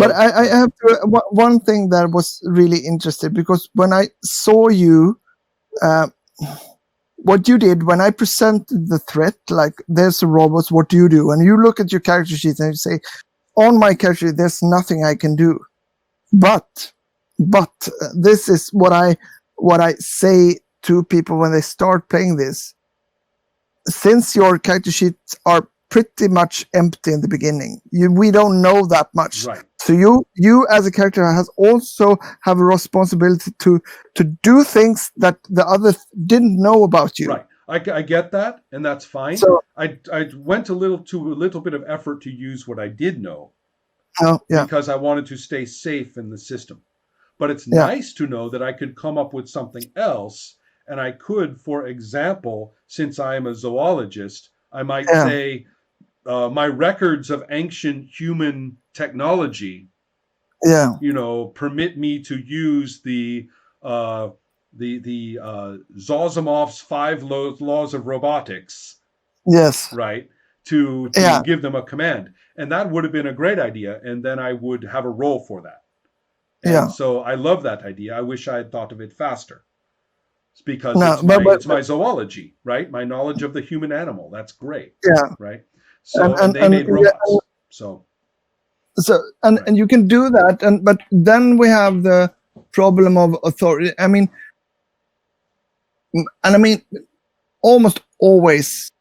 But I have one thing that was really interesting, because when I saw you, what you did when I presented the threat, like there's a robot, what do you do? And you look at your character sheet and you say, on my character sheet, there's nothing I can do. But this is what I say to people when they start playing this. Since your character sheets are pretty much empty in the beginning, we don't know that much. Right. So you as a character has also have a responsibility to do things that the others didn't know about you. Right. I get that, and that's fine. So I went to a little bit of effort to use what I did know, yeah. because I wanted to stay safe in the system. But it's nice to know that I could come up with something else, and I could, for example, since I am a zoologist, I might say my records of ancient human technology, permit me to use the Zosimov's 5 laws of robotics. Yes. Right. To give them a command. And that would have been a great idea. And then I would have a role for that. And so I love that idea. I wish I had thought of it faster. It's because it's my zoology, right? My knowledge of the human animal. That's great. Yeah. Right. So and they made robots. And you can do that, but then we have the problem of authority. I mean, almost always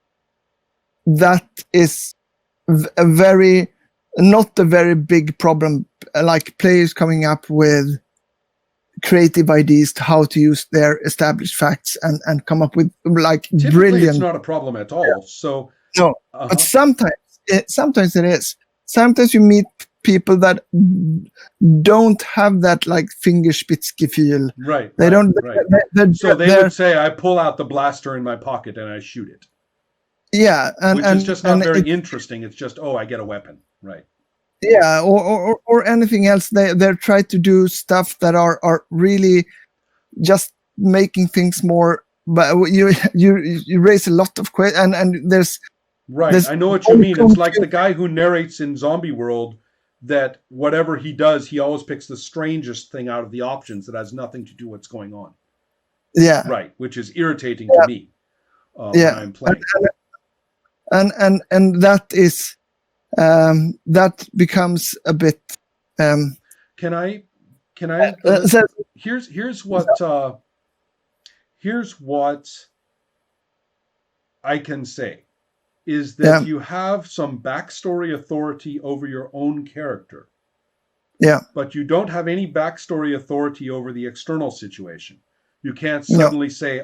that is not a very big problem. Like players coming up with creative ideas to how to use their established facts and come up with like typically brilliant. It's not a problem at all. Yeah. So no, but sometimes it is. Sometimes you meet people that don't have that like Fingerspitzgefühl. Right. They don't. Right. So they would say, "I pull out the blaster in my pocket and I shoot it." Yeah, which is just not very interesting. It's just, I get a weapon, right? Yeah, or anything else. They try to do stuff that are really just making things more. But you raise a lot of questions, and there's. Right, I know what you mean. It's like the guy who narrates in Zombie World that whatever he does, he always picks the strangest thing out of the options that has nothing to do with what's going on. Yeah. Right, which is irritating to me when I'm playing. And that is that becomes a bit. Can I? Here's what I can say. Is that you have some backstory authority over your own character. Yeah. But you don't have any backstory authority over the external situation. You can't suddenly say,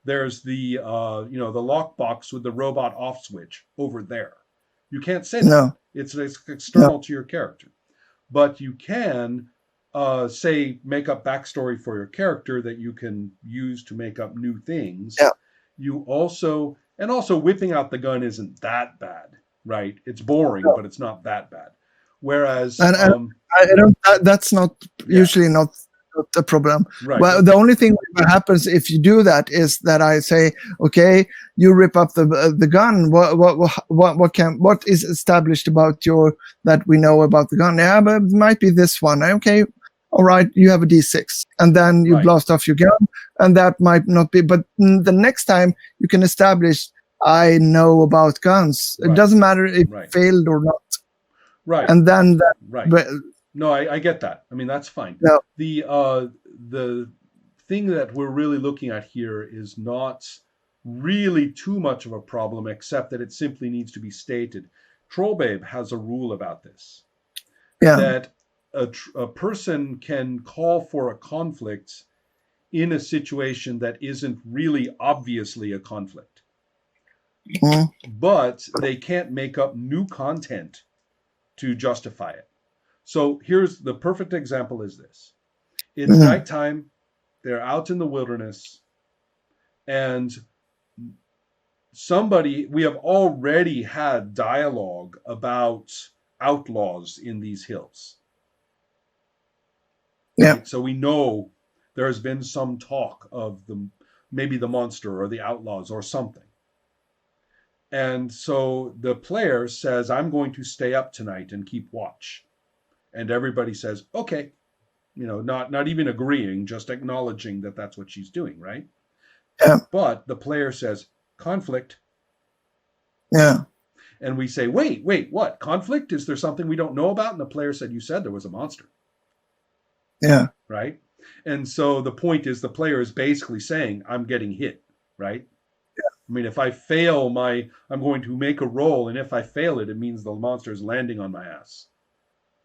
there's the the lockbox with the robot off switch over there. You can't say that. It's external to your character. But you can make up backstory for your character that you can use to make up new things. Yeah. You also whipping out the gun isn't that bad, right? It's boring, but it's not that bad. Whereas I don't. That's not usually not a problem. Right. Well, the only thing that happens if you do that is that I say, okay, you rip up the gun. What is established about that we know about the gun? Yeah, but it might be this one. Okay. All right, you have a D6, and then you blast off your gun, and that might not be. But the next time you can establish, I know about guns. It doesn't matter if it failed or not. Right. And then no, I get that. I mean, that's fine. No. The thing that we're really looking at here is not really too much of a problem, except that it simply needs to be stated. Trollbabe has a rule about this. Yeah. That a person can call for a conflict in a situation that isn't really obviously a conflict. But they can't make up new content to justify it. So here's the perfect example is this. It's nighttime, they're out in the wilderness, and we have already had dialogue about outlaws in these hills. Yeah. Right? So we know there has been some talk of maybe the monster or the outlaws or something. And so the player says, I'm going to stay up tonight and keep watch. And everybody says, okay, not even agreeing, just acknowledging that that's what she's doing, right? Yeah. But the player says, conflict. Yeah. And we say, wait, what? Conflict? Is there something we don't know about? And the player said, you said there was a monster. Yeah. Right? And so the point is the player is basically saying, I'm getting hit, right? I mean, if I fail I'm going to make a roll, and if I fail it means the monster is landing on my ass.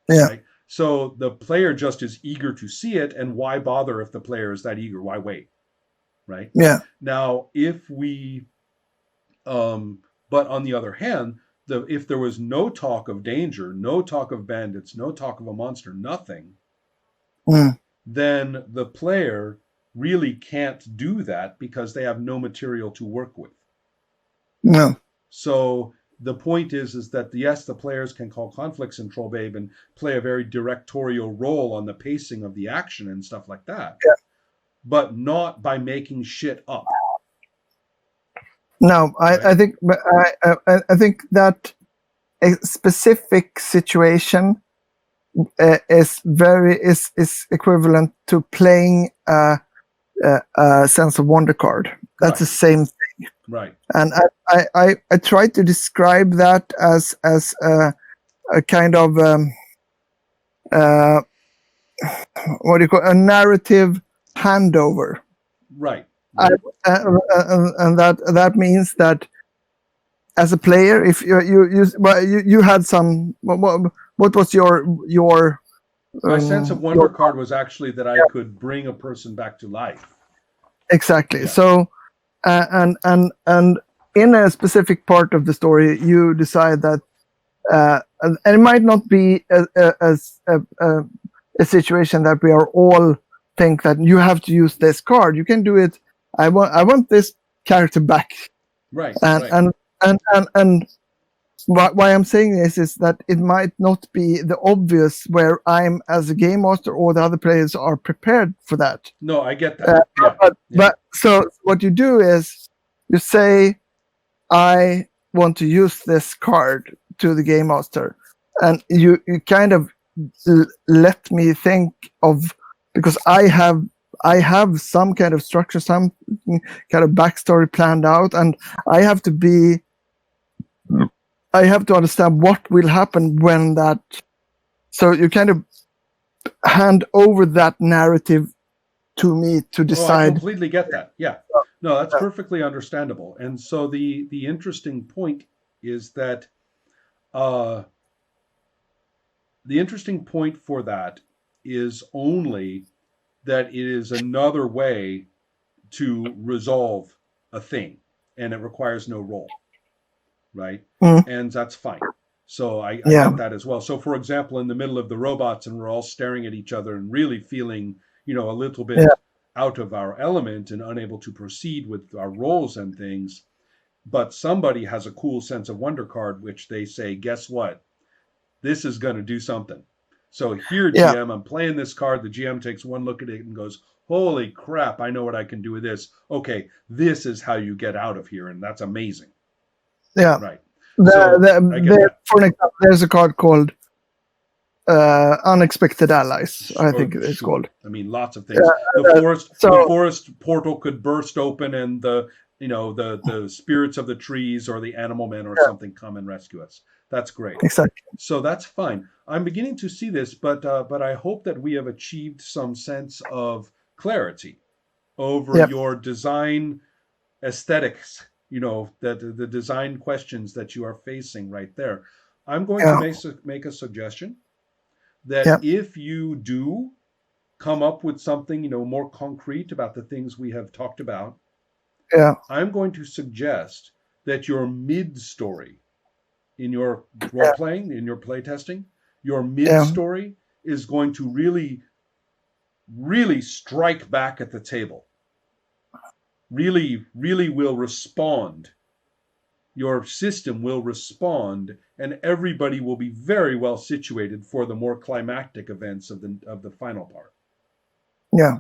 Yeah. Right? So the player just is eager to see it, and why bother if the player is that eager? Why wait? Right? Yeah. Now, if we, but on the other hand, if there was no talk of danger, no talk of bandits, no talk of a monster, nothing, then the player really can't do that because they have no material to work with. No. So the point is that yes, the players can call conflicts in Trollbabe and play a very directorial role on the pacing of the action and stuff like that, but not by making shit up. No, I think I think that a specific situation is equivalent to playing a sense of wonder card. That's the same thing, right? And I try to describe that as a kind of what do you call a narrative handover, right? and that means that as a player, if you had some, what was your my sense of wonder card was actually that I could bring a person back to life. Exactly. Yeah. So and in a specific part of the story, you decide that and it might not be a situation that we are all think that you have to use this card. You can do it. I want this character back. Right. And why I'm saying this is that it might not be the obvious where I'm as a game master or the other players are prepared for that. No, I get that. But so what you do is you say, I want to use this card to the game master, and you kind of let me think of, because I have some kind of structure, some kind of backstory planned out, and I have to understand what will happen when that. So you kind of hand over that narrative to me to decide. I completely get that. Yeah. No, that's perfectly understandable. And so the interesting point is that the interesting point for that is only that it is another way to resolve a thing, and it requires no roll. Right? And that's fine. So I get that as well. So for example, in the middle of the robots and we're all staring at each other and really feeling, a little bit out of our element and unable to proceed with our roles and things, but somebody has a cool sense of wonder card, which they say, guess what? This is going to do something. So here, GM, I'm playing this card. The GM takes one look at it and goes, holy crap, I know what I can do with this. Okay, this is how you get out of here. And that's amazing. Yeah. Right. For an example, there's a card called Unexpected Allies, I think it's called. I mean, lots of things. The forest portal could burst open and the spirits of the trees or the animal men or something come and rescue us. That's great. Exactly. So that's fine. I'm beginning to see this, but I hope that we have achieved some sense of clarity over your design aesthetics. The design questions that you are facing right there. I'm going to make a suggestion that if you do come up with something, more concrete about the things we have talked about, I'm going to suggest that your mid-story in your role-playing, in your playtesting, your mid-story is going to really, really strike back at the table. Really, really will respond. Your system will respond, and everybody will be very well situated for the more climactic events of the final part. Yeah.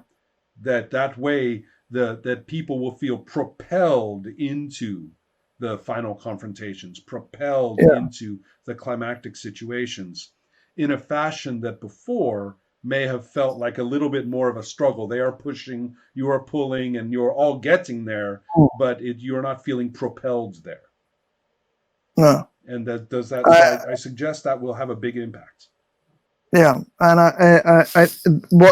That way, that people will feel propelled into the final confrontations, propelled into the climactic situations, in a fashion that before may have felt like a little bit more of a struggle. They are pushing, you are pulling, and you're all getting there, but you're not feeling propelled there. No. And that does that. So I suggest that will have a big impact. Yeah, and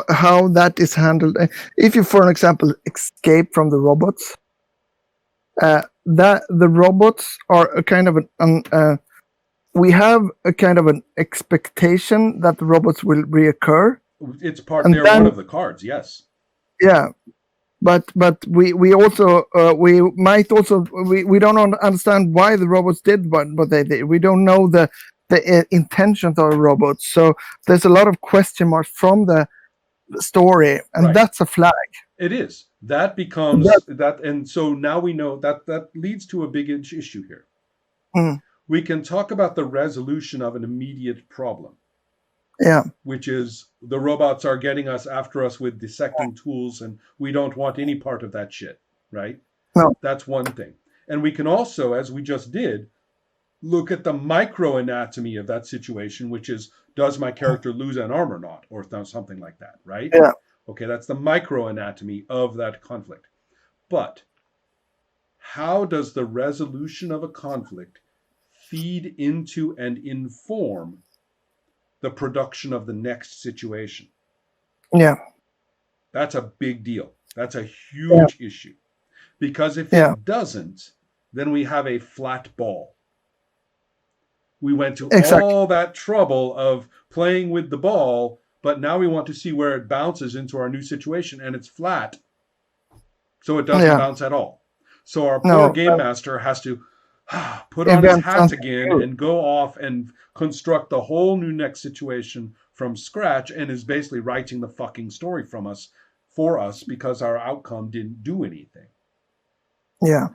how that is handled. If you, for example, escape from the robots, that the robots are a kind of we have a kind of an expectation that the robots will reoccur. It's part. And they're then, one of the cards. Yes. Yeah, but we also we might also we don't understand why the robots did what they did. We don't know the intentions of the robots. So there's a lot of question marks from the story, and Right. that's a flag. It is. That becomes that, and so now we know that leads to a big issue here. We can talk about the resolution of an immediate problem. Yeah. Which is the robots are getting us after us with dissecting tools, and we don't want any part of that shit, right? No. That's one thing. And we can also, as we just did, look at the microanatomy of that situation, which is, does my character lose an arm or not, or something like that, right? Yeah. Okay, that's the microanatomy of that conflict. But how does the resolution of a conflict feed into and inform the production of the next situation? Yeah. That's a big deal. That's a huge issue. Because if it doesn't, then we have a flat ball. We went to all that trouble of playing with the ball, but now we want to see where it bounces into our new situation, and it's flat. So it doesn't bounce at all. So our poor game master has to put on his hat again and go off and construct the whole new next situation from scratch, and is basically writing the fucking story for us because our outcome didn't do anything. Yeah.